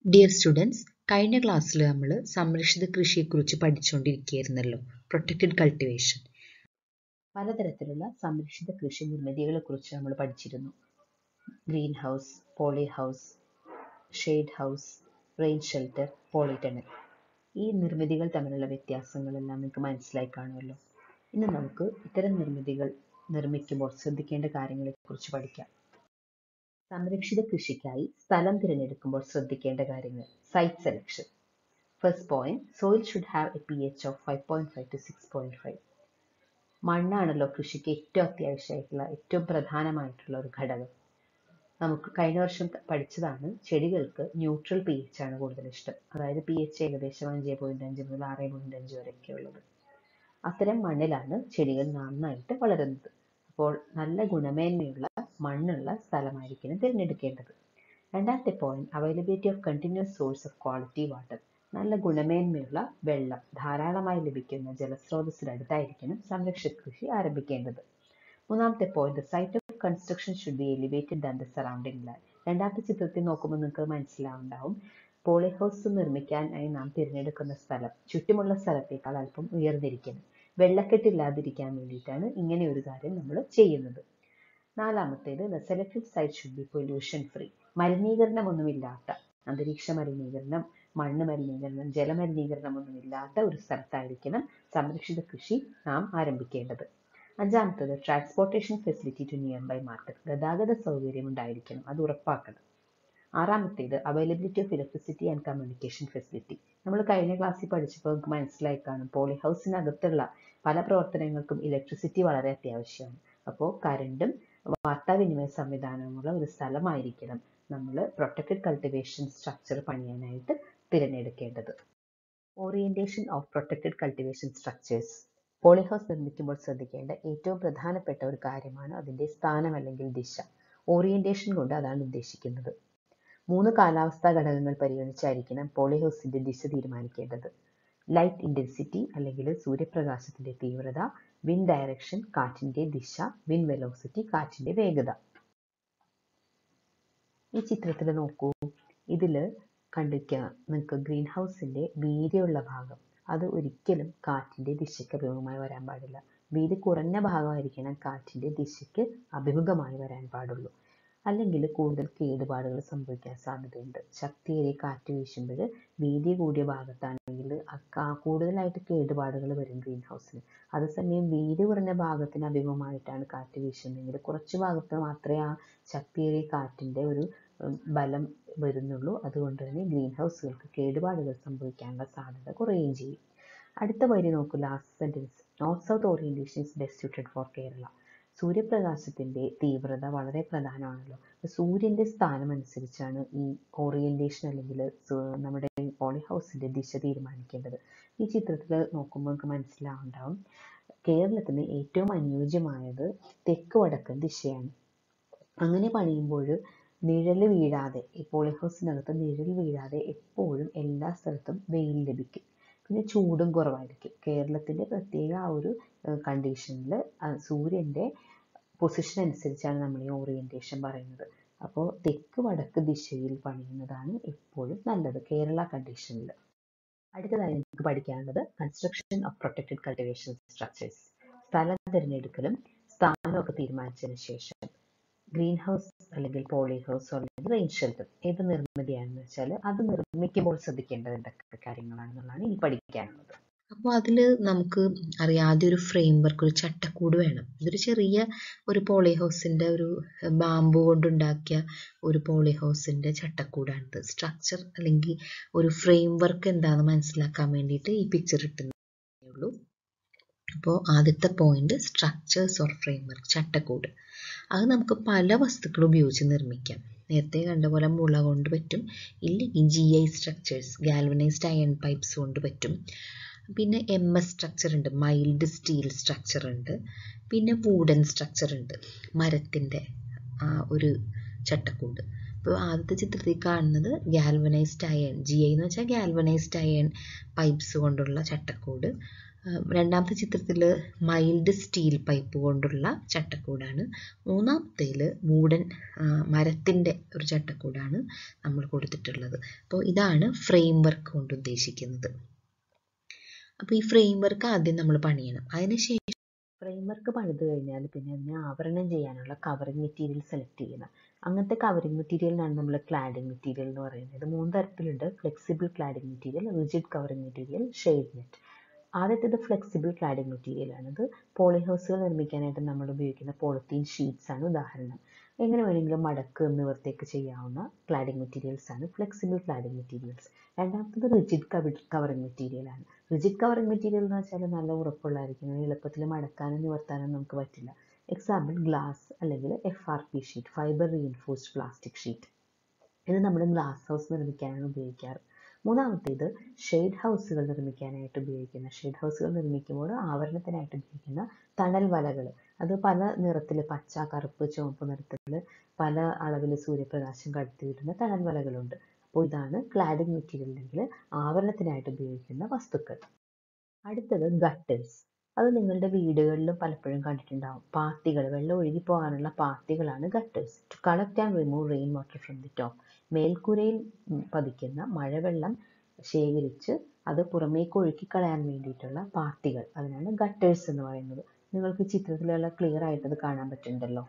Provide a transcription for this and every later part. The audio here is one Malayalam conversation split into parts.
ഡിയർ സ്റ്റുഡൻസ്, കഴിഞ്ഞ ക്ലാസ്സിൽ നമ്മൾ സംരക്ഷിത കൃഷിയെക്കുറിച്ച് പഠിച്ചുകൊണ്ടിരിക്കുകയായിരുന്നല്ലോ. Protected cultivation. പലതരത്തിലുള്ള സംരക്ഷിത കൃഷി നിർമ്മിതികളെക്കുറിച്ച് നമ്മൾ പഠിച്ചിരുന്നു. Green house, poly house, shade house, rain shelter, polytunnel. ഈ നിർമ്മിതികൾ തമ്മിലുള്ള വ്യത്യാസങ്ങളെല്ലാം നിങ്ങൾക്ക് മനസ്സിലായി കാണുമല്ലോ. ഇന്ന് നമുക്ക് ഇത്തരം നിർമ്മിതികൾ നിർമ്മിക്കുമ്പോൾ ശ്രദ്ധിക്കേണ്ട കാര്യങ്ങളെക്കുറിച്ച് പഠിക്കാം. സംരക്ഷിത കൃഷിക്കായി സ്ഥലം തിരഞ്ഞെടുക്കുമ്പോൾ ശ്രദ്ധിക്കേണ്ട കാര്യങ്ങൾ. Site selection. First point, soil should have a pH of 5.5 to 6.5. മണ്ണാണല്ലോ കൃഷിക്ക് ഏറ്റവും അത്യാവശ്യമായിട്ടുള്ള, ഏറ്റവും പ്രധാനമായിട്ടുള്ള ഒരു ഘടകം. നമുക്ക് കഴിഞ്ഞ വർഷം പഠിച്ചതാണ്, ചെടികൾക്ക് ന്യൂട്രൽ pH ആണ് കൂടുതൽ ഇഷ്ടം. അതായത് pH ഏകദേശം 5.5 മുതൽ 6.5 വരെയൊക്കെ ഉള്ളത്. അത്തരം മണ്ണിലാണ് ചെടികൾ നന്നായിട്ട് വളരുന്നത്. അപ്പോൾ നല്ല ഗുണമേന്മയുള്ള മണ്ണുള്ള സ്ഥലമായിരിക്കണം തിരഞ്ഞെടുക്കേണ്ടത്. രണ്ടാമത്തെ point, availability of continuous source of quality water. നല്ല ഗുണമേന്മയുള്ള വെള്ളം ധാരാളമായി ലഭിക്കുന്ന ജലസ്രോതസ്സിനടുത്തായിരിക്കണം സംരക്ഷിത കൃഷി ആരംഭിക്കേണ്ടത്. മൂന്നാമത്തെ point, site of construction should be elevated than the surrounding land. രണ്ടാമത്തെ ചിത്രത്തിൽ നോക്കുമ്പോൾ നിങ്ങൾക്ക് മനസ്സിലാവുണ്ടാവും, പോളി ഹൗസ് നിർമ്മിക്കാനായി നാം തിരഞ്ഞെടുക്കുന്ന സ്ഥലം ചുറ്റുമുള്ള സ്ഥലത്തേക്കാൾ അല്പം ഉയർന്നിരിക്കണം. വെള്ളക്കെട്ടില്ലാതിരിക്കാൻ വേണ്ടിയിട്ടാണ് ഇങ്ങനെ ഒരു കാര്യം നമ്മൾ ചെയ്യുന്നത്. നാലാമത്തേത്, the selected site should be pollution free. മലിനീകരണമൊന്നുമില്ലാത്ത, അന്തരീക്ഷ മലിനീകരണം, മണ്ണ് മലിനീകരണം, ജലമലിനീകരണം ഒന്നുമില്ലാത്ത ഒരു സ്ഥലത്തായിരിക്കണം സംരക്ഷിത കൃഷി നാം ആരംഭിക്കേണ്ടത്. അഞ്ചാമത്തേത്, transportation facility to nearby market. ഗതാഗത സൗകര്യം ഉണ്ടായിരിക്കണം, അത് ഉറപ്പാക്കണം. ആറാമത്തേത്, availability of electricity and communication facility. നമ്മൾ കഴിഞ്ഞ ക്ലാസ്സിൽ പഠിച്ചപ്പോൾ നമുക്ക് മനസ്സിലായി കാണും, പോളി ഹൗസിനകത്തുള്ള പല പ്രവർത്തനങ്ങൾക്കും ഇലക്ട്രിസിറ്റി വളരെ അത്യാവശ്യമാണ്. അപ്പോൾ കറണ്ടും വാർത്താവിനിമയ സംവിധാനമുള്ള ഒരു സ്ഥലമായിരിക്കണം നമ്മൾ പ്രൊട്ടക്റ്റഡ് കൾട്ടിവേഷൻ സ്ട്രക്ചർ പണിയാനായിട്ട് തിരഞ്ഞെടുക്കേണ്ടത്. Orientation of protected cultivation structures. Poly house നിർമ്മിക്കുമ്പോൾ ശ്രദ്ധിക്കേണ്ട ഏറ്റവും പ്രധാനപ്പെട്ട ഒരു കാര്യമാണ് അതിൻ്റെ സ്ഥാനം അല്ലെങ്കിൽ ദിശ. ഓറിയന്റേഷൻ കൊണ്ട് അതാണ് ഉദ്ദേശിക്കുന്നത്. 3 കാലാവസ്ഥാ ഘടകങ്ങൾ പരിഗണിച്ചായിരിക്കണം പോളി ഹൗസിന്റെ ദിശ തീരുമാനിക്കേണ്ടത്. ലൈറ്റ് ഇന്റൻസിറ്റി അല്ലെങ്കിൽ സൂര്യപ്രകാശത്തിന്റെ തീവ്രത, വിൻഡ് ഡയറക്ഷൻ കാറ്റിന്റെ ദിശ, വിൻഡ് വെലോസിറ്റി കാറ്റിന്റെ വേഗത. ഈ ചിത്രത്തിൽ നോക്കൂ, ഇതിൽ കണ്ടിരിക്കുക നിങ്ങൾക്ക് ഗ്രീൻ ഹൗസിന്റെ വീതിയുള്ള ഭാഗം, അത് ഒരിക്കലും കാറ്റിന്റെ ദിശയ്ക്ക് അഭിമുഖമായി വരാൻ പാടില്ല. വീതി കുറഞ്ഞ ഭാഗമായിരിക്കണം കാറ്റിന്റെ ദിശയ്ക്ക് അഭിമുഖമായി വരാൻ പാടുള്ളൂ. അല്ലെങ്കിൽ കൂടുതൽ കേടുപാടുകൾ സംഭവിക്കാൻ സാധ്യതയുണ്ട്. ശക്തിയേറിയ കാറ്റ് വീശുമ്പോൾ വീതി കൂടിയ ഭാഗത്താണെങ്കിൽ കൂടുതലായിട്ട് കേടുപാടുകൾ വരും ഗ്രീൻ ഹൗസിന്. അതേസമയം വീതി കുറഞ്ഞ ഭാഗത്തിന് അഭിമുഖമായിട്ടാണ് കാറ്റ് വീശുന്നതെങ്കിൽ കുറച്ച് ഭാഗത്ത് മാത്രമേ ആ ശക്തിയേറിയ കാറ്റിന്റെ ഒരു ബലം വരുന്നുള്ളൂ. അതുകൊണ്ട് തന്നെ ഗ്രീൻ ഹൗസുകൾക്ക് കേടുപാടുകൾ സംഭവിക്കാനുള്ള സാധ്യത കുറയുകയും ചെയ്യും. അടുത്ത വരി നോക്കൂ, last sentence, north south orientation is best suited for Kerala. സൂര്യപ്രകാശത്തിന്റെ തീവ്രത വളരെ പ്രധാനമാണല്ലോ. സൂര്യന്റെ സ്ഥാനം അനുസരിച്ചാണ് ഈ ഓറിയന്റേഷൻ അല്ലെങ്കിൽ നമ്മുടെ പോളി ഹൗസിന്റെ ദിശ തീരുമാനിക്കേണ്ടത്. ഈ ചിത്രത്തിൽ നോക്കുമ്പോൾ നമുക്ക് മനസ്സിലാവുണ്ടാവും, കേരളത്തിന് ഏറ്റവും അനുയോജ്യമായത് തെക്ക് വടക്കൻ ദിശയാണ്. അങ്ങനെ പണിയുമ്പോൾ നിഴല് വീഴാതെ, ഈ പോളി ഹൗസിനകത്ത് നിഴൽ വീഴാതെ എപ്പോഴും എല്ലാ സ്ഥലത്തും വെയിൽ ലഭിക്കും. പിന്നെ ചൂടും കുറവായിരിക്കും. കേരളത്തിന്റെ പ്രത്യേക ആ ഒരു കണ്ടീഷനിൽ സൂര്യന്റെ പൊസിഷൻ അനുസരിച്ചാണ് നമ്മൾ ഈ ഓറിയന്റേഷൻ പറയുന്നത്. അപ്പോൾ തെക്ക് വടക്ക് ദിശയിൽ പണിയുന്നതാണ് എപ്പോഴും നല്ലത് കേരള കണ്ടീഷനിൽ. അടുത്തതായി നമുക്ക് പഠിക്കാനുള്ളത് construction of protected cultivation structures. സ്ഥലം തിരഞ്ഞെടുക്കലും സ്ഥാനമൊക്കെ തീരുമാനിച്ചതിന് ശേഷം ഗ്രീൻ ഹൗസ് അല്ലെങ്കിൽ പോളി ഹൗസ് അല്ലെങ്കിൽ റെയിൻ ഷെൽട്ടർ ഏത് നിർമ്മിതിയാണെന്ന് വെച്ചാൽ അത് നിർമ്മിക്കുമ്പോൾ ശ്രദ്ധിക്കേണ്ടത് എന്തൊക്കെ കാര്യങ്ങളാണെന്നുള്ളതാണ് ഇനി പഠിക്കാനുള്ളത്. അപ്പോൾ അതിൽ നമുക്ക് അറിയാം, ആദ്യം ഒരു ഫ്രെയിം വർക്ക്, ഒരു ചട്ടക്കൂട് വേണം. ഇതൊരു ചെറിയ ഒരു പോളി ഹൗസിൻ്റെ ഒരു ബാമ്പു കൊണ്ടുണ്ടാക്കിയ ഒരു പോളി ഹൗസിൻ്റെ ചട്ടക്കൂടാണിത്. സ്ട്രക്ചർ അല്ലെങ്കിൽ ഒരു ഫ്രെയിം വർക്ക് എന്താണെന്ന് മനസ്സിലാക്കാൻ വേണ്ടിയിട്ട് ഈ പിക്ചർ ഇട്ടുന്നേ ഉള്ളൂ. അപ്പോൾ ആദ്യത്തെ point, structures or frame work, ചട്ടക്കൂട്. അത് നമുക്ക് പല വസ്തുക്കൾ ഉപയോഗിച്ച് നിർമ്മിക്കാം. നേരത്തെ കണ്ട പോലെ മുള കൊണ്ട് പറ്റും, ഇല്ലെങ്കിൽ GI structures, galvanised iron pipes കൊണ്ട് പറ്റും. പിന്നെ MS സ്ട്രക്ചർ ഉണ്ട്, മൈൽഡ് സ്റ്റീൽ സ്ട്രക്ചർ ഉണ്ട്. പിന്നെ വൂഡൻ സ്ട്രക്ചർ ഉണ്ട്, മരത്തിൻ്റെ ഒരു ചട്ടക്കൂട്. അപ്പോൾ ആദ്യത്തെ ചിത്രത്തിൽ കാണുന്നത് ഗാൽവനൈസ്ഡ് അയൺ, GI എന്ന് വെച്ചാൽ ഗാൽവനൈസ്ഡ് അയൺ പൈപ്പ്സ് കൊണ്ടുള്ള ചട്ടക്കൂട്. രണ്ടാമത്തെ ചിത്രത്തിൽ മൈൽഡ് സ്റ്റീൽ പൈപ്പ് കൊണ്ടുള്ള ചട്ടക്കൂടാണ്. മൂന്നാമത്തേൽ വൂഡൻ മരത്തിൻ്റെ ഒരു ചട്ടക്കൂടാണ് നമ്മൾ കൊടുത്തിട്ടുള്ളത്. അപ്പോൾ ഇതാണ് ഫ്രെയിം വർക്ക് കൊണ്ട് ഉദ്ദേശിക്കുന്നത്. അപ്പോൾ ഈ ഫ്രെയിം വർക്ക് ആദ്യം നമ്മൾ പണിയണം. അതിനുശേഷം ഫ്രെയിം വർക്ക് പണിത് കഴിഞ്ഞാൽ പിന്നെ അതിനെ ആവരണം ചെയ്യാനുള്ള കവറിങ് മെറ്റീരിയൽ സെലക്ട് ചെയ്യണം. അങ്ങനത്തെ കവറിങ് മെറ്റീരിയലിനാണ് നമ്മൾ ക്ലാഡിംഗ് മെറ്റീരിയൽ എന്ന് പറയുന്നത്. 3 തരത്തിലുണ്ട്: flexible cladding material, rigid covering material, shade net. ആദ്യത്തേത് ഫ്ലെക്സിബിൾ ക്ലാഡിംഗ് മെറ്റീരിയൽ ആണിത്. പോളിഹൗസുകൾ നിർമ്മിക്കാനായിട്ട് നമ്മൾ ഉപയോഗിക്കുന്ന പോളിത്തീൻ ഷീറ്റ്സ് ആണ് ഉദാഹരണം. എങ്ങനെ വേണമെങ്കിലും മടക്ക് നിവർത്തിയൊക്കെ ചെയ്യാവുന്ന ക്ലാഡിംഗ് മെറ്റീരിയൽസ് ആണ് ഫ്ലെക്സിബിൾ ക്ലാഡിംഗ് മെറ്റീരിയൽസ്. രണ്ടാമത്തത് റിജിഡ് കവറിംഗ് മെറ്റീരിയൽ ആണ്. റിജിഡ് കവറിംഗ് മെറ്റീരിയൽ എന്ന് വെച്ചാൽ നല്ല ഉറപ്പുള്ളതായിരിക്കും. എളുപ്പത്തിൽ മടക്കാനും നിവർത്താനും നമുക്ക് പറ്റില്ല. എക്സാമ്പിൾ ഗ്ലാസ് അല്ലെങ്കിൽ FRP sheet, fibre reinforced plastic sheet. ഇത് നമ്മൾ ഗ്ലാസ് ഹൗസ് നിർമ്മിക്കാനാണ് ഉപയോഗിക്കാറ്. മൂന്നാമത്തേത് ഷെയ്ഡ് ഹൗസുകൾ നിർമ്മിക്കാനായിട്ട് ഉപയോഗിക്കുന്ന, ഷെയ്ഡ് ഹൗസുകൾ നിർമ്മിക്കുമ്പോൾ ആവരണത്തിനായിട്ട് ഉപയോഗിക്കുന്ന തണൽ വലകൾ. അത് പല നിറത്തിൽ, പച്ച, കറുപ്പ്, ചുവപ്പ് നിറത്തിൽ പല അളവിൽ സൂര്യപ്രകാശം കടത്തിവിടുന്ന തണൽ വലകളുണ്ട്. അപ്പോൾ ഇതാണ് ക്ലാഡിംഗ് മെറ്റീരിയലിൽ ആവരണത്തിനായിട്ട് ഉപയോഗിക്കുന്ന വസ്തുക്കൾ. അടുത്തത് ഗട്ടേഴ്സ്. അത് നിങ്ങളുടെ വീടുകളിലും പലപ്പോഴും കണ്ടിട്ടുണ്ടാവും. പാത്തികൾ, വെള്ളം ഒഴുകി പോകാനുള്ള പാത്തികളാണ് gutters. To collect and remove rain water from the top. മേൽക്കൂരയിൽ പതിക്കുന്ന മഴവെള്ളം ശേഖരിച്ച് അത് പുറമേക്ക് ഒഴുക്കിക്കളയാൻ വേണ്ടിയിട്ടുള്ള പാത്തികൾ, അതിനാണ് ഗട്ടേഴ്സ് എന്ന് പറയുന്നത്. നിങ്ങൾക്ക് ചിത്രത്തിലുള്ള ക്ലിയർ ആയിട്ട് അത് കാണാൻ പറ്റുന്നുണ്ടല്ലോ.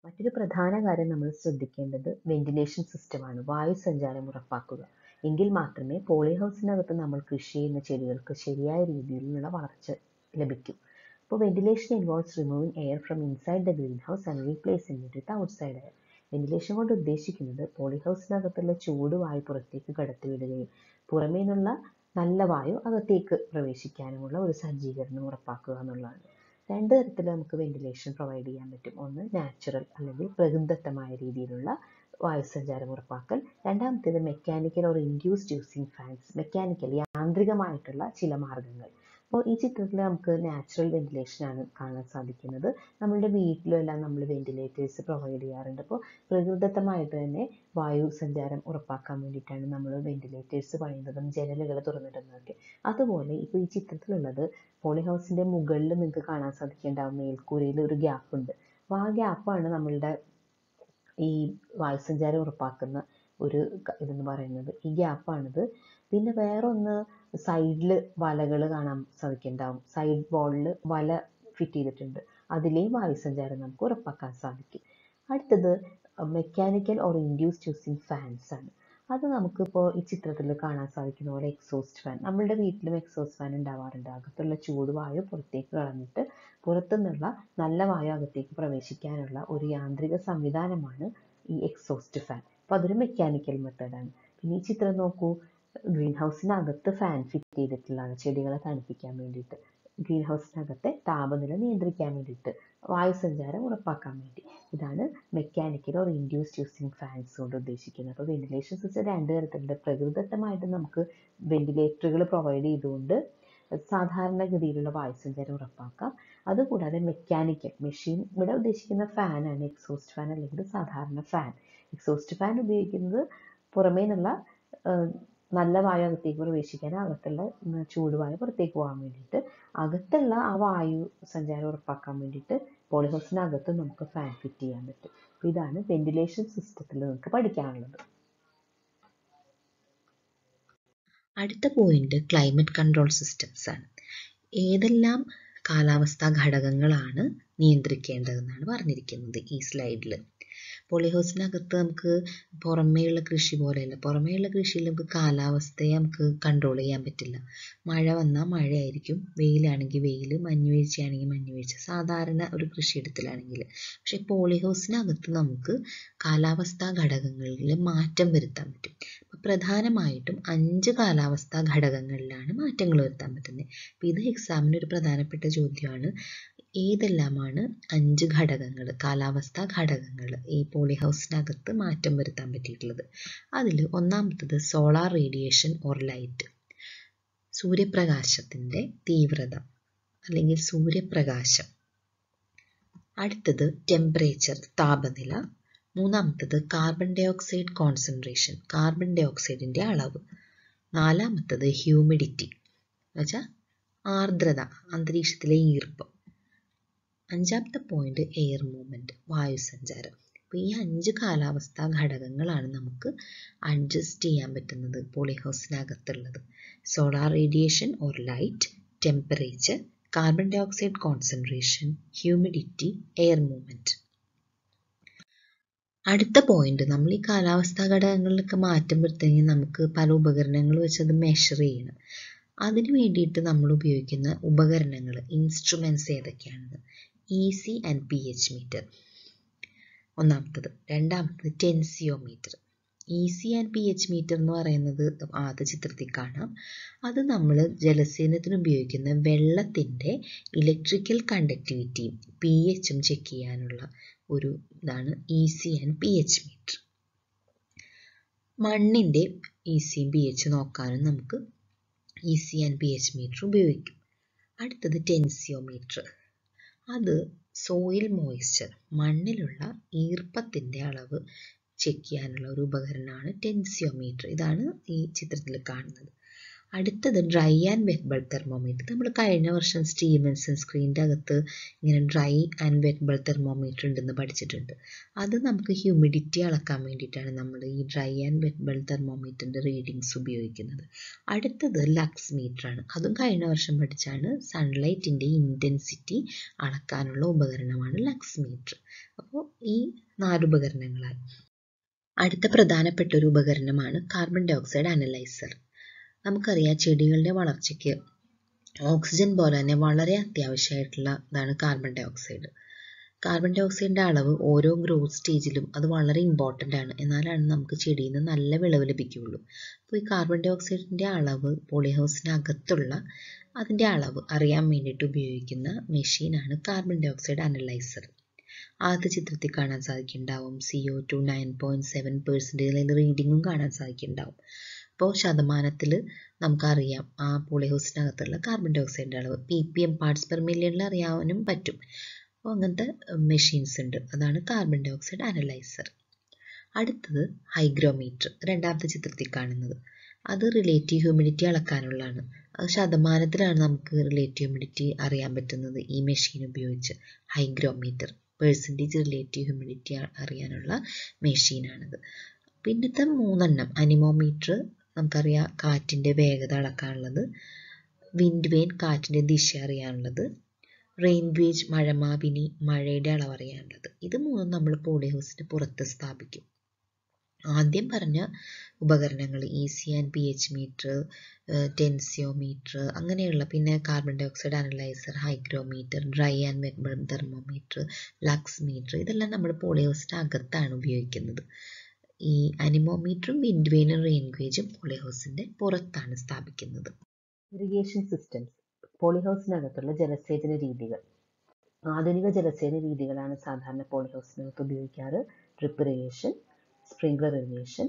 മറ്റൊരു പ്രധാന കാര്യം നമ്മൾ ശ്രദ്ധിക്കേണ്ടത് വെന്റിലേഷൻ സിസ്റ്റമാണ്. വായു സഞ്ചാരം ഉറപ്പാക്കുക. എങ്കിൽ മാത്രമേ പോളിഹൗസിനകത്ത് നമ്മൾ കൃഷി ചെയ്യുന്ന ചെടികൾക്ക് ശരിയായ രീതിയിലുള്ള വളർച്ച ലഭിക്കും. അപ്പോൾ ventilation involves removing air from inside the green house and replacing it with outside air. Ventilation കൊണ്ട് ഉദ്ദേശിക്കുന്നത് പോളിഹൗസിനകത്തുള്ള ചൂട് വായു പുറത്തേക്ക് കടത്തിവിടുകയും പുറമേ നിന്നുള്ള നല്ല വായു അകത്തേക്ക് പ്രവേശിക്കാനുമുള്ള ഒരു സജ്ജീകരണം ഉറപ്പാക്കുക എന്നുള്ളതാണ്. 2 തരത്തിൽ നമുക്ക് വെന്റിലേഷൻ പ്രൊവൈഡ് ചെയ്യാൻ പറ്റും. ഒന്ന് നാച്ചുറൽ അല്ലെങ്കിൽ പ്രകൃതിദത്തമായ രീതിയിലുള്ള വായുസഞ്ചാരം ഉറപ്പാക്കൽ. രണ്ടാമത്തേത് mechanical or induced using fans, mechanical യാന്ത്രികമായിട്ടുള്ള ചില മാർഗങ്ങൾ. അപ്പോൾ ഈ ചിത്രത്തിൽ നമുക്ക് നാച്ചുറൽ വെന്റിലേഷൻ ആണ് കാണാൻ സാധിക്കുന്നത്. നമ്മളുടെ വീട്ടിലും എല്ലാം നമ്മൾ വെന്റിലേറ്റേഴ്സ് പ്രൊവൈഡ് ചെയ്യാറുണ്ട്. അപ്പോൾ പ്രകൃതിദത്തമായിട്ട് തന്നെ വായു സഞ്ചാരം ഉറപ്പാക്കാൻ വേണ്ടിയിട്ടാണ് നമ്മൾ വെന്റിലേറ്റേഴ്സ് പണിയുന്നതും ജനലുകൾ തുറന്നിടുന്നതൊക്കെ. അതുപോലെ ഇപ്പോൾ ഈ ചിത്രത്തിലുള്ളത് പോളിഹൗസിൻ്റെ മുകളിൽ നിങ്ങൾക്ക് കാണാൻ സാധിക്കുന്നുണ്ടാവും, മേൽക്കൂരയിൽ ഒരു ഗ്യാപ്പ് ഉണ്ട്. അപ്പോൾ ആ ഗ്യാപ്പാണ് നമ്മളുടെ ഈ വായുസഞ്ചാരം ഉറപ്പാക്കുന്ന ഒരു ഇതെന്ന് പറയുന്നത്. ഈ ഗ്യാപ്പാണിത്. പിന്നെ വേറൊന്ന്, സൈഡിൽ വലകൾ കാണാൻ സാധിക്കുന്നുണ്ടാവും. സൈഡ് വാളിൽ വല ഫിറ്റ് ചെയ്തിട്ടുണ്ട്. അതിലെയും വായുസഞ്ചാരം നമുക്ക് ഉറപ്പാക്കാൻ സാധിക്കും. അടുത്തത് mechanical or induced using fans ആണ്. അത് നമുക്കിപ്പോൾ ഈ ചിത്രത്തിൽ കാണാൻ സാധിക്കുന്ന പോലെ എക്സോസ്റ്റ് ഫാൻ. നമ്മളുടെ വീട്ടിലും എക്സോസ്റ്റ് ഫാൻ ഉണ്ടാവാറുണ്ട്. അകത്തുള്ള ചൂട് വായു പുറത്തേക്ക് കളഞ്ഞിട്ട് പുറത്തുനിന്നുള്ള നല്ല വായു അകത്തേക്ക് പ്രവേശിക്കാനുള്ള ഒരു യാന്ത്രിക സംവിധാനമാണ് ഈ എക്സോസ്റ്റ് ഫാൻ. അപ്പോൾ അതൊരു മെക്കാനിക്കൽ മെത്തേഡാണ്. പിന്നെ ഈ ചിത്രം നോക്കൂ, ഗ്രീൻ ഹൗസിനകത്ത് ഫാൻ ഫിറ്റ് ചെയ്തിട്ടുള്ളതാണ് ചെടികളെ തണുപ്പിക്കാൻ വേണ്ടിയിട്ട്. ഗ്രീൻ ഹൗസിനകത്തെ താപനില നിയന്ത്രിക്കാൻ വേണ്ടിയിട്ട്, വായുസഞ്ചാരം ഉറപ്പാക്കാൻ വേണ്ടി. ഇതാണ് mechanical or induced using fans കൊണ്ട് ഉദ്ദേശിക്കുന്നത്. അപ്പോൾ വെന്റിലേഷൻ സിസ്റ്റം 2 തരത്തിലുണ്ട്. പ്രകൃതിദത്തമായിട്ട് നമുക്ക് വെന്റിലേറ്ററുകൾ പ്രൊവൈഡ് ചെയ്തുകൊണ്ട് സാധാരണഗതിയിലുള്ള വായുസഞ്ചാരം ഉറപ്പാക്കാം. അതുകൂടാതെ മെക്കാനിക്കൽ, മെഷീൻ, ഇവിടെ ഉദ്ദേശിക്കുന്ന ഫാനാണ് എക്സോസ്റ്റ് ഫാൻ അല്ലെങ്കിൽ സാധാരണ ഫാൻ. എക്സോസ്റ്റ് ഫാൻ ഉപയോഗിക്കുന്നത് പുറമേ നിന്നുള്ള നല്ല വായു അകത്തേക്ക് പ്രവേശിക്കാനും അകത്തുള്ള ചൂടുവായു പുറത്തേക്ക് പോകാൻ വേണ്ടിയിട്ട്. അകത്തുള്ള ആ വായു സഞ്ചാരം ഉറപ്പാക്കാൻ വേണ്ടിയിട്ട് പോളിഹൗസിനകത്ത് നമുക്ക് ഫാൻ ഫിറ്റ് ചെയ്യാൻ പറ്റും. അപ്പോൾ ഇതാണ് വെന്റിലേഷൻ സിസ്റ്റത്തിൽ നമുക്ക് പഠിക്കാനുള്ളത്. അടുത്ത പോയിന്റ് ക്ലൈമറ്റ് കൺട്രോൾ സിസ്റ്റംസ് ആണ്. ഏതെല്ലാം കാലാവസ്ഥാ ഘടകങ്ങളാണ് നിയന്ത്രിക്കേണ്ടതെന്നാണ് പറഞ്ഞിരിക്കുന്നത് ഈ സ്ലൈഡിൽ. പോളിഹൗസിനകത്ത് നമുക്ക് പുറമേയുള്ള കൃഷി പോലെയല്ല. പുറമേയുള്ള കൃഷിയിൽ നമുക്ക് കാലാവസ്ഥയെ നമുക്ക് കൺട്രോൾ ചെയ്യാൻ പറ്റില്ല. മഴ വന്നാൽ മഴയായിരിക്കും, വെയിലാണെങ്കിൽ വെയിൽ, മഞ്ഞുവീഴ്ചയാണെങ്കിൽ മഞ്ഞുവീഴ്ച, സാധാരണ ഒരു കൃഷിയിടത്തിലാണെങ്കിൽ. പക്ഷേ പോളിഹൗസിനകത്ത് നമുക്ക് കാലാവസ്ഥാ ഘടകങ്ങളിൽ മാറ്റം വരുത്താൻ പറ്റും. അപ്പോൾ പ്രധാനമായിട്ടും 5 കാലാവസ്ഥാ ഘടകങ്ങളിലാണ് മാറ്റങ്ങൾ വരുത്താൻ പറ്റുന്നത്. അപ്പോൾ ഇത് എക്സാമിന് ഒരു പ്രധാനപ്പെട്ട ചോദ്യമാണ്. ഏതെല്ലാമാണ് 5 ഘടകങ്ങൾ, കാലാവസ്ഥാ ഘടകങ്ങൾ ഈ പോളിഹൗസിനകത്ത് മാറ്റം വരുത്താൻ പറ്റിയിട്ടുള്ളത്? അതിൽ ഒന്നാമത്തത് സോളാർ റേഡിയേഷൻ ഓർ ലൈറ്റ്, സൂര്യപ്രകാശത്തിൻ്റെ തീവ്രത അല്ലെങ്കിൽ സൂര്യപ്രകാശം. അടുത്തത് ടെമ്പറേച്ചർ, താപനില. മൂന്നാമത്തത് carbon dioxide concentration, carbon ഡൈ ഓക്സൈഡിൻ്റെ അളവ്. നാലാമത്തത് ഹ്യൂമിഡിറ്റി, എന്നുവെച്ചാൽ ആർദ്രത, അന്തരീക്ഷത്തിലെ ഈർപ്പം. അഞ്ചാമത്തെ പോയിന്റ് എയർ മൂവ്മെന്റ്, വായുസഞ്ചാരം. അപ്പോൾ ഈ 5 കാലാവസ്ഥാ ഘടകങ്ങളാണ് നമുക്ക് അഡ്ജസ്റ്റ് ചെയ്യാൻ പറ്റുന്നത് പോളിഹൗസിനകത്തുള്ളത്. Solar radiation or light, temperature, carbon dioxide concentration, humidity, air movement. അടുത്ത പോയിന്റ്, നമ്മൾ ഈ കാലാവസ്ഥാ ഘടകങ്ങളിലൊക്കെ മാറ്റം വരുത്തണമെങ്കിൽ നമുക്ക് പല ഉപകരണങ്ങൾ വെച്ച് അത് മെഷർ ചെയ്യണം. അതിന് വേണ്ടിയിട്ട് നമ്മൾ ഉപയോഗിക്കുന്ന ഉപകരണങ്ങൾ, ഇൻസ്ട്രുമെന്റ്സ് ഏതൊക്കെയാണെന്ന്. EC ആൻഡ് PH മീറ്റർ ഒന്നാമത്തത്. രണ്ടാമത്തത് ടെൻസിയോമീറ്റർ. EC ആൻഡ് PH മീറ്റർ എന്ന് പറയുന്നത് ആദ്യ ചിത്രത്തിൽ കാണാം. അത് നമ്മൾ ജലസേചനത്തിന് ഉപയോഗിക്കുന്ന വെള്ളത്തിൻ്റെ ഇലക്ട്രിക്കൽ കണ്ടക്ടിവിറ്റിയും pHും ചെക്ക് ചെയ്യാനുള്ള ഒരു ഇതാണ് EC ആൻഡ് PH മീറ്റർ. മണ്ണിൻ്റെ ECയും PH നോക്കാനും നമുക്ക് EC ആൻഡ് PH മീറ്റർ ഉപയോഗിക്കും. അടുത്തത് ടെൻസിയോമീറ്റർ. അത് സോയിൽ മോയ്സ്ചർ, മണ്ണിലുള്ള ഈർപ്പത്തിൻ്റെ അളവ് ചെക്ക് ചെയ്യാനുള്ള ഒരു ഉപകരണമാണ് ടെൻസിയോമീറ്റർ. ഇതാണ് ഈ ചിത്രത്തിൽ കാണുന്നത്. അടുത്തത് dry and wet bulb thermometer. നമ്മൾ കഴിഞ്ഞ വർഷം സ്റ്റീവൻസൺ സ്ക്രീനിൻ്റെ അകത്ത് ഇങ്ങനെ dry and wet bulb thermometer ഉണ്ടെന്ന് പഠിച്ചിട്ടുണ്ട്. അത് നമുക്ക് ഹ്യൂമിഡിറ്റി അളക്കാൻ വേണ്ടിയിട്ടാണ് നമ്മൾ ഈ ഡ്രൈ ആൻഡ് വെറ്റ് ബൾബ് തെർമോമീറ്ററിൻ്റെ റീഡിങ്സ് ഉപയോഗിക്കുന്നത്. അടുത്തത് ലക്സ് മീറ്റർ ആണ്. അതും കഴിഞ്ഞ വർഷം പഠിച്ചാണ്. സൺലൈറ്റിൻ്റെ ഇൻറ്റൻസിറ്റി അളക്കാനുള്ള ഉപകരണമാണ് ലക്സ് മീറ്റർ. അപ്പോൾ ഈ 4 ഉപകരണങ്ങളാണ്. അടുത്ത പ്രധാനപ്പെട്ട ഒരു ഉപകരണമാണ് കാർബൺ ഡൈ ഓക്സൈഡ് അനലൈസർ. നമുക്കറിയാം ചെടികളുടെ വളർച്ചയ്ക്ക് ഓക്സിജൻ പോലെ തന്നെ വളരെ അത്യാവശ്യമായിട്ടുള്ള ഇതാണ് കാർബൺ ഡൈ ഓക്സൈഡ്. കാർബൺ ഡൈ ഓക്സൈഡിൻ്റെ അളവ് ഓരോ ഗ്രോത്ത് സ്റ്റേജിലും അത് വളരെ ഇമ്പോർട്ടൻ്റ് ആണ്. എന്നാലാണ് നമുക്ക് ചെടിയിൽ നിന്ന് നല്ല വിളവ് ലഭിക്കുകയുള്ളൂ. അപ്പോൾ ഈ കാർബൺ ഡൈ ഓക്സൈഡിൻ്റെ അളവ് പോളിഹൗസിനകത്തുള്ള അതിൻ്റെ അളവ് അറിയാൻ വേണ്ടിയിട്ട് ഉപയോഗിക്കുന്ന മെഷീനാണ് കാർബൺ ഡൈ ഓക്സൈഡ് അനലൈസർ. ആദ്യ ചിത്രത്തിൽ കാണാൻ സാധിക്കുന്നുണ്ടാവും. CO2 9.7% റീഡിങ്ങും കാണാൻ സാധിക്കുന്നുണ്ടാവും. അപ്പോൾ ശതമാനത്തിൽ നമുക്കറിയാം ആ പോളിഹൗസിനകത്തുള്ള കാർബൺ ഡൈ ഓക്സൈഡിൻ്റെ അളവ്. ppm പാർട്സ് പെർ മില്യണിൽ അറിയാനും പറ്റും. അപ്പോൾ അങ്ങനത്തെ മെഷീൻസ് ഉണ്ട്. അതാണ് കാർബൺ ഡൈ ഓക്സൈഡ് അനലൈസർ. അടുത്തത് ഹൈഗ്രോമീറ്റർ, രണ്ടാമത്തെ ചിത്രത്തിൽ കാണുന്നത്. അത് റിലേറ്റീവ് ഹ്യൂമിഡിറ്റി അളക്കാനുള്ളതാണ്. അത് ശതമാനത്തിലാണ് നമുക്ക് റിലേറ്റീവ് ഹ്യൂമിഡിറ്റി അറിയാൻ പറ്റുന്നത് ഈ മെഷീൻ ഉപയോഗിച്ച്. ഹൈഗ്രോമീറ്റർ പെർസെൻറ്റേജ് റിലേറ്റീവ് ഹ്യൂമിഡിറ്റി അറിയാനുള്ള മെഷീനാണിത്. പിന്നത്തെ 3 അനിമോമീറ്റർ, നമുക്കറിയാം കാറ്റിൻ്റെ വേഗത അളക്കാനുള്ളത്. വിൻഡ് വെയിൻ, കാറ്റിൻ്റെ ദിശ അറിയാനുള്ളത്. റെയിൻ ഗേജ്, മഴമാപിനി, മഴയുടെ അളവ് അറിയാനുള്ളത്. ഇത് 3 നമ്മൾ പോളിഹൗസിന് പുറത്ത് സ്ഥാപിക്കും. ആദ്യം പറഞ്ഞ ഉപകരണങ്ങൾ EC and PH meter, tensiometer, അങ്ങനെയുള്ള പിന്നെ carbon dioxide analyser, hygrometer, dry and wet bulb thermometer, lux meter, ഇതെല്ലാം നമ്മൾ പോളിഹൗസിൻ്റെ അകത്താണ് ഉപയോഗിക്കുന്നത്. ഈ അനിമോമീറ്ററും വിൻഡ് വെയിനും റെയിൻ ഗേജും പോളിഹൗസിൻ്റെ പുറത്താണ് സ്ഥാപിക്കുന്നത്. ഇറിഗേഷൻ സിസ്റ്റംസ്, പോളിഹൗസിനകത്തുള്ള ജലസേചന രീതികൾ. ആധുനിക ജലസേചന രീതികളാണ് സാധാരണ പോളിഹൗസിനകത്ത് ഉപയോഗിക്കാറ്. Drip irrigation, sprinkler irrigation,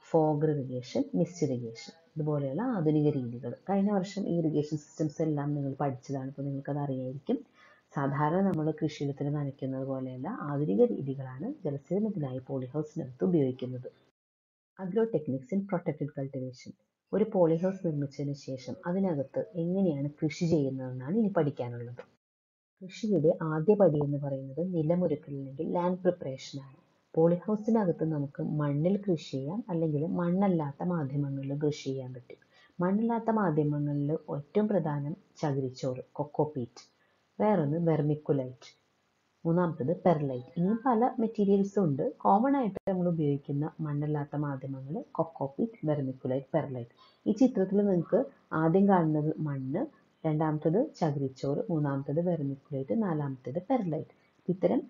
fog irrigation, mist irrigation, ഇതുപോലെയുള്ള ആധുനിക രീതികൾ. കഴിഞ്ഞ വർഷം ഈ ഇറിഗേഷൻ സിസ്റ്റംസ് എല്ലാം നിങ്ങൾ പഠിച്ചതാണ്. അപ്പോൾ നിങ്ങൾക്കത് അറിയായിരിക്കും. സാധാരണ നമ്മൾ കൃഷിയിടത്തിൽ നനയ്ക്കുന്നത് പോലെയുള്ള ആധുനിക രീതികളാണ് ജലസേചനത്തിനായി പോളിഹൗസിനകത്ത് ഉപയോഗിക്കുന്നത്. Agro techniques in protected cultivation. ഒരു പോളിഹൗസ് നിർമ്മിച്ചതിന് ശേഷം അതിനകത്ത് എങ്ങനെയാണ് കൃഷി ചെയ്യുന്നതെന്നാണ് ഇനി പഠിക്കാനുള്ളത്. കൃഷിയുടെ ആദ്യ പടി എന്ന് പറയുന്നത് നിലമൊരുക്കൽ അല്ലെങ്കിൽ ലാൻഡ് പ്രിപ്പറേഷൻ ആണ്. പോളിഹൗസിനകത്ത് നമുക്ക് മണ്ണിൽ കൃഷി ചെയ്യാം, അല്ലെങ്കിൽ മണ്ണല്ലാത്ത മാധ്യമങ്ങളിൽ കൃഷി ചെയ്യാൻ പറ്റും. മണ്ണല്ലാത്ത മാധ്യമങ്ങളിൽ ഏറ്റവും പ്രധാനം ചകിരിച്ചോറ്, കൊക്കോപീറ്റ്. വേറൊന്ന് വെർമിക്കുലൈറ്റ്. മൂന്നാമത്തത് പെർലൈറ്റ്. ഇനിയും പല മെറ്റീരിയൽസും ഉണ്ട്. കോമൺ ആയിട്ട് നമ്മൾ ഉപയോഗിക്കുന്ന മണ്ണല്ലാത്ത മാധ്യമങ്ങൾ കൊക്കോപീറ്റ്, വെർമിക്കുലൈറ്റ്, പെർലൈറ്റ്. ഈ ചിത്രത്തിൽ നിങ്ങൾക്ക് ആദ്യം കാണുന്നത് മണ്ണ്, രണ്ടാമത്തത് ചകിരിച്ചോറ്, മൂന്നാമത്തത് വെർമിക്കുലൈറ്റ്, നാലാമത്തത് പെർലൈറ്റ്. ഇത്തരം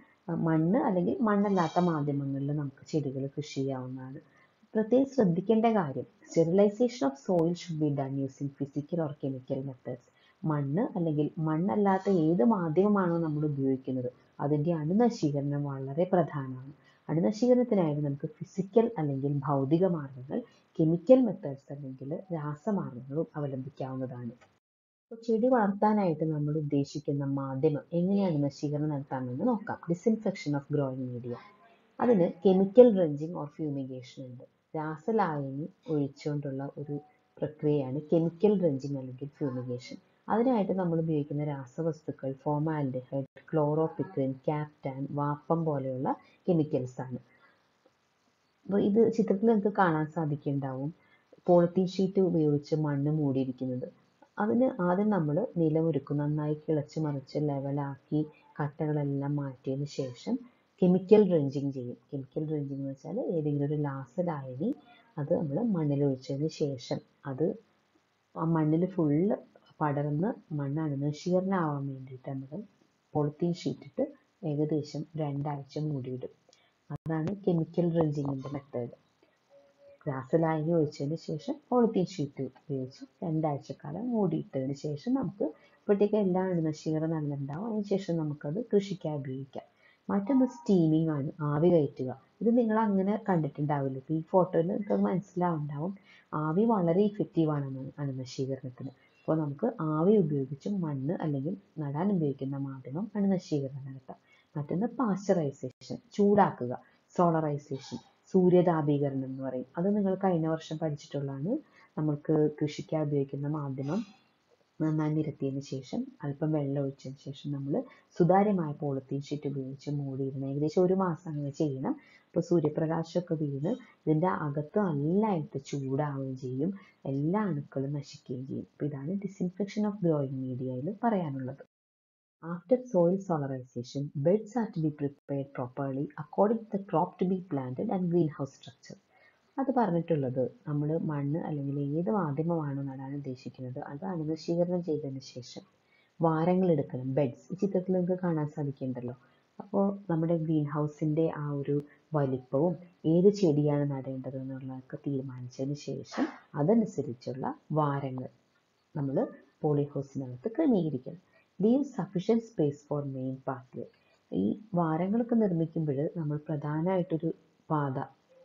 മണ്ണ് അല്ലെങ്കിൽ മണ്ണല്ലാത്ത മാധ്യമങ്ങളിൽ നമുക്ക് ചെടികൾ കൃഷി ചെയ്യാവുന്നതാണ്. പ്രത്യേകം ശ്രദ്ധിക്കേണ്ട കാര്യം, sterilisation of soil should be done using physical or chemical methods. മണ്ണ് അല്ലെങ്കിൽ മണ്ണല്ലാത്ത ഏത് മാധ്യമമാണോ നമ്മൾ ഉപയോഗിക്കുന്നത് അതിൻ്റെ അണുനശീകരണം വളരെ പ്രധാനമാണ്. അണുനശീകരണത്തിനായിട്ട് നമുക്ക് ഫിസിക്കൽ അല്ലെങ്കിൽ ഭൗതിക മാർഗങ്ങൾ, കെമിക്കൽ മെത്തേഡ്സ് അല്ലെങ്കിൽ രാസമാർഗങ്ങളും അവലംബിക്കാവുന്നതാണ്. അപ്പോൾ ചെടി വളർത്താനായിട്ട് നമ്മൾ ഉദ്ദേശിക്കുന്ന മാധ്യമം എങ്ങനെയാണ് നശീകരണം നടത്താമെന്ന് നോക്കാം. Disinfection of growing media. അതിന് കെമിക്കൽ ഡ്രെഞ്ചിങ് ഓർ ഫ്യൂമിഗേഷൻ ഉണ്ട്. രാസലായനി ഒഴിച്ചുകൊണ്ടുള്ള ഒരു പ്രക്രിയയാണ് കെമിക്കൽ ഡ്രെഞ്ചിങ് അല്ലെങ്കിൽ ഫ്യൂമിഗേഷൻ. അതിനായിട്ട് നമ്മൾ ഉപയോഗിക്കുന്ന രാസവസ്തുക്കൾ ഫോമാൽഡിഹൈഡ്, ക്ലോറോപിക്രിൻ, ക്യാപ്റ്റാൻ, വാപ്പം പോലെയുള്ള കെമിക്കൽസ് ആണ്. അപ്പോൾ ഇത് ചിത്രത്തിൽ നിങ്ങൾക്ക് കാണാൻ സാധിക്കുന്നുണ്ടാവും പോളിത്തീൻ ഷീറ്റ് ഉപയോഗിച്ച് മണ്ണ് മൂടിയിരിക്കുന്നത്. അതിന് ആദ്യം നമ്മൾ നിലമൊരുക്കും, നന്നായി കിളച്ച് മറിച്ച് ലെവലാക്കി കട്ടകളെല്ലാം മാറ്റിയതിന് ശേഷം കെമിക്കൽ ഡ്രെഞ്ചിങ് ചെയ്യും. കെമിക്കൽ ഡ്രെഞ്ചിങ് എന്ന് വെച്ചാൽ ഏതെങ്കിലും ഒരു ലായനി അത് നമ്മൾ മണ്ണിൽ ഒഴിച്ചതിന് ശേഷം അത് ആ മണ്ണിൽ ഫുള്ള് പടർന്ന് മണ്ണ് അണുനശീകരണമാവാൻ വേണ്ടിയിട്ട് നമ്മൾ പോളിത്തീൻ ഷീറ്റിട്ട് ഏകദേശം 2 ആഴ്ച മൂടിയിടും. അതാണ് കെമിക്കൽ ഡ്രെഞ്ചിങ്ങിൻ്റെ മെത്തേഡ്. രാസലായനി ഒഴിച്ചതിന് ശേഷം പോളിത്തീൻ ഷീറ്റ് ഉപയോഗിച്ച് 2 ആഴ്ചക്കാലം മൂടിയിട്ടതിന് ശേഷം നമുക്ക് അപ്പോഴത്തേക്ക് എല്ലാ അണുനശീകരണം നടന്നിട്ടുണ്ടാവും. അതിനുശേഷം നമുക്കത് കൃഷിക്കായി ഉപയോഗിക്കാം. മറ്റൊന്ന് സ്റ്റീമിംഗ് ആണ്, ആവി കയറ്റുക. ഇത് നിങ്ങൾ അങ്ങനെ കണ്ടിട്ടുണ്ടാവില്ല. ഇപ്പോൾ ഈ ഫോട്ടോയിൽ നിങ്ങൾക്ക് മനസ്സിലാവുണ്ടാവും ആവി വളരെ ഇഫക്റ്റീവാണ് അണുനശീകരണത്തിന്. അപ്പോൾ നമുക്ക് ആവി ഉപയോഗിച്ച് മണ്ണ് അല്ലെങ്കിൽ നടാൻ ഉപയോഗിക്കുന്ന മാധ്യമം അണുനശീകരണം നടത്താം. മറ്റൊന്ന് പാസ്ചറൈസേഷൻ, ചൂടാക്കുക, സോളറൈസേഷൻ, സൂര്യതാപീകരണം എന്ന് പറയും. അത് നിങ്ങൾ കഴിഞ്ഞ വർഷം പഠിച്ചിട്ടുള്ളതാണ്. നമുക്ക് കൃഷിക്കായി ഉപയോഗിക്കുന്ന മാധ്യമം നന്നായി നിരത്തിയതിന് ശേഷം അല്പം വെള്ളം ഒഴിച്ചതിന് ശേഷം നമ്മൾ സുതാര്യമായ പോളിത്തീൻ ഷീറ്റ് ഉപയോഗിച്ച് മൂടിയിടണം. ഏകദേശം 1 മാസം അങ്ങനെ ചെയ്യണം. അപ്പോൾ സൂര്യപ്രകാശമൊക്കെ വീണ് ഇതിൻ്റെ അകത്ത് നല്ലതായിട്ട് ചൂടാവുകയും ചെയ്യും, എല്ലാ അണുക്കളും നശിക്കുകയും ചെയ്യും. അപ്പോൾ ഇതാണ് ഡിസിൻഫെക്ഷൻ ഓഫ് ഗ്രോയിങ് മീഡിയയിൽ പറയാനുള്ളത്. After soil solarization, beds are to be prepared properly according to the crop to be planted and greenhouse structure. അത് പറഞ്ഞിട്ടുള്ളത് നമ്മൾ മണ്ണ് അല്ലെങ്കിൽ ഏത് മാധ്യമമാണോ നടാൻ ഉദ്ദേശിക്കുന്നത് അത് അണുനശീകരണം ചെയ്തതിന് ശേഷം വാരങ്ങൾ എടുക്കണം. ബെഡ്സ് ഈ ചിത്രത്തിൽ നിങ്ങൾക്ക് കാണാൻ സാധിക്കുന്നുണ്ടല്ലോ. അപ്പോൾ നമ്മുടെ ഗ്രീൻ ഹൗസിൻ്റെ ആ ഒരു വലിപ്പവും ഏത് ചെടിയാണ് നടേണ്ടത് എന്നുള്ളതൊക്കെ തീരുമാനിച്ചതിന് ശേഷം അതനുസരിച്ചുള്ള വാരങ്ങൾ നമ്മൾ പോളിഹൗസിനകത്ത് ക്രമീകരിക്കണം. Leave sufficient space for main pathway. ഈ വാരങ്ങളൊക്കെ നിർമ്മിക്കുമ്പോൾ നമ്മൾ പ്രധാനമായിട്ടൊരു പാത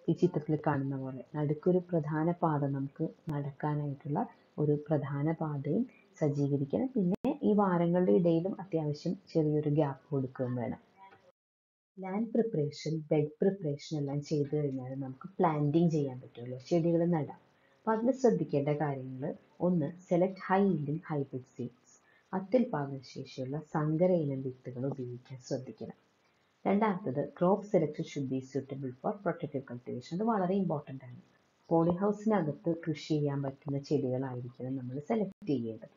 ഈ ചിത്രത്തിൽ കാണുന്ന പോലെ നടുക്കൊരു പ്രധാന പാത നമുക്ക് നടക്കാനായിട്ടുള്ള ഒരു പ്രധാന പാതയും സജ്ജീകരിക്കണം. പിന്നെ ഈ വാരങ്ങളുടെ ഇടയിലും അത്യാവശ്യം ചെറിയൊരു ഗ്യാപ്പ് കൊടുക്കുകയും വേണം. ലാൻഡ് പ്രിപ്പറേഷൻ, ബെഡ് പ്രിപ്പറേഷൻ എല്ലാം ചെയ്തു കഴിഞ്ഞാൽ നമുക്ക് പ്ലാന്റിങ് ചെയ്യാൻ പറ്റുമല്ലോ, ചെടികൾ നടാം. അപ്പോൾ അതിൽ ശ്രദ്ധിക്കേണ്ട കാര്യങ്ങൾ: ഒന്ന്, select high yielding hybrid seeds, അത്യുൽപാദന ശേഷിയുള്ള സങ്കര ഇനം വിത്തുകൾ ഉപയോഗിക്കാൻ ശ്രദ്ധിക്കണം. രണ്ടാമത്തത്, crop selection should be suitable for protective cultivation. അത് വളരെ ഇമ്പോർട്ടൻ്റ് ആണ്. പോളിഹൗസിനകത്ത് കൃഷി ചെയ്യാൻ പറ്റുന്ന ചെടികളായിരിക്കണം നമ്മൾ സെലക്ട് ചെയ്യേണ്ടത്.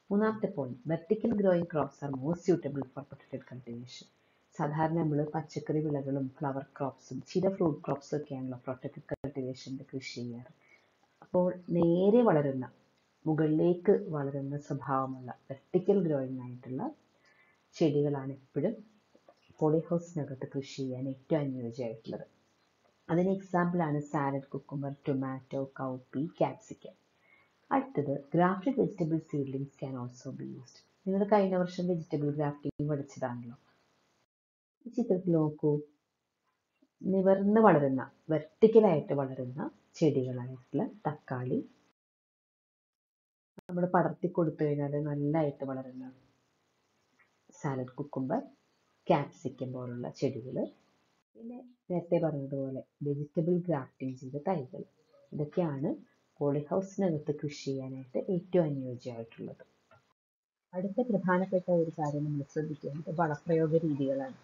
മൂന്നാമത്തെ point, vertical growing crops are more suitable for protective cultivation. സാധാരണ നമ്മൾ പച്ചക്കറി വിളകളും ഫ്ലവർ ക്രോപ്സും ചില ഫ്രൂട്ട് ക്രോപ്സും ഒക്കെയാണല്ലോ പ്രൊട്ടക്റ്റീവ് കൾട്ടിവേഷൻ്റെ കൃഷി ചെയ്യാറ്. അപ്പോൾ നേരെ വളരുന്ന, മുകളിലേക്ക് വളരുന്ന സ്വഭാവമുള്ള വെർട്ടിക്കൽ ഗ്രോയിങ് ആയിട്ടുള്ള ചെടികളാണ് എപ്പോഴും പോളിഹൗസിനകത്ത് കൃഷി ചെയ്യാൻ ഏറ്റവും അനുയോജ്യമായിട്ടുള്ളത്. അതിന് എക്സാമ്പിളാണ് salad, cucumber, tomato, cowpea, capsicum. അടുത്തത്, grafted vegetable seedlings can also be used. നിങ്ങൾ കഴിഞ്ഞ വർഷം വെജിറ്റബിൾ ഗ്രാഫ്റ്റിംഗ് പഠിച്ചതാണല്ലോ. ഈ ചിത്രത്തിൽ നോക്കൂ, നിവർന്ന് വളരുന്ന, വെർട്ടിക്കലായിട്ട് വളരുന്ന ചെടികളായിട്ടുള്ള തക്കാളി നമ്മൾ പടർത്തി കൊടുത്തു കഴിഞ്ഞാൽ നല്ലതായിട്ട് വളരുന്ന സാലഡ്, കുക്കുംബർ, ക്യാപ്സിക്കം പോലുള്ള ചെടികൾ. പിന്നെ നേരത്തെ പറഞ്ഞതുപോലെ വെജിറ്റബിൾ ഗ്രാഫ്റ്റിംഗ് ചെയ്ത തൈകൾ. ഇതൊക്കെയാണ് പോളിഹൗസിനകത്ത് കൃഷി ചെയ്യാനായിട്ട് ഏറ്റവും അനുയോജ്യമായിട്ടുള്ളത്. അടുത്ത പ്രധാനപ്പെട്ട ഒരു കാര്യം നമ്മൾ ശ്രദ്ധിക്കേണ്ടത് വളപ്രയോഗ രീതികളാണ്.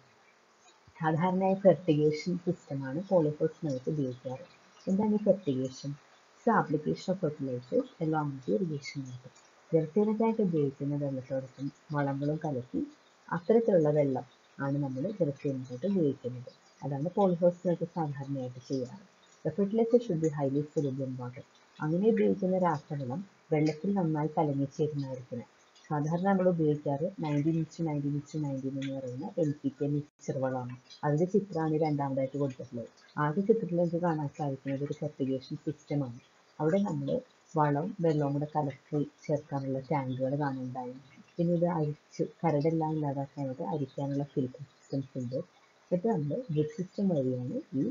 സാധാരണയായി ഫെർട്ടിഗേഷൻ സിസ്റ്റമാണ് പോളിഹൗസിനകത്ത് ഉപയോഗിക്കാറ്. എന്താണ് ഈ fertigation? It's application of fertilisers along with irrigation method. ജലസേചനത്തിനായിട്ട് ഉപയോഗിക്കുന്ന വെള്ളത്തോടൊപ്പം വളങ്ങളും കലക്കി അത്തരത്തിലുള്ള വെള്ളം ആണ് നമ്മൾ ജലസേചനത്തിനായിട്ട് ഉപയോഗിക്കുന്നത്. അതാണ് പോളിഹൗസിനകത്ത് സാധാരണയായിട്ട് ചെയ്യാറ്. The fertiliser should be highly soluble in water. അങ്ങനെ ഉപയോഗിക്കുന്ന രാസവളം വെള്ളത്തിൽ നന്നായി കലങ്ങിച്ചേരുന്നതായിരിക്കണം. സാധാരണ നമ്മൾ ഉപയോഗിക്കാറ് 19:19:19 എന്ന് പറയുന്ന NPK മിക്സ്ചർ വളമാണ്. അതിൻ്റെ ചിത്രമാണ് രണ്ടാമതായിട്ട് കൊടുത്തിട്ടുള്ളത്. ആദ്യ ചിത്രത്തിൽ നമുക്ക് കാണാൻ സാധിക്കുന്നത് ഒരു ഫെർട്ടിഗേഷൻ സിസ്റ്റമാണ്. അവിടെ നമ്മൾ വളവും വെള്ളവും കൂടെ കലക്കി ചേർക്കാനുള്ള ടാങ്കുകൾ കാണുന്നുണ്ടായിരുന്നു. പിന്നെ ഇത് അരിച്ച് കരടെല്ലാം ഇല്ലാതാക്കാനായിട്ട് അരിക്കാനുള്ള ഫിൽറ്റർ സിസ്റ്റംസ് ഉണ്ട്. എന്നിട്ട് നമ്മൾ ഡ്രിപ്പ് സിസ്റ്റം വഴിയാണ് ഈ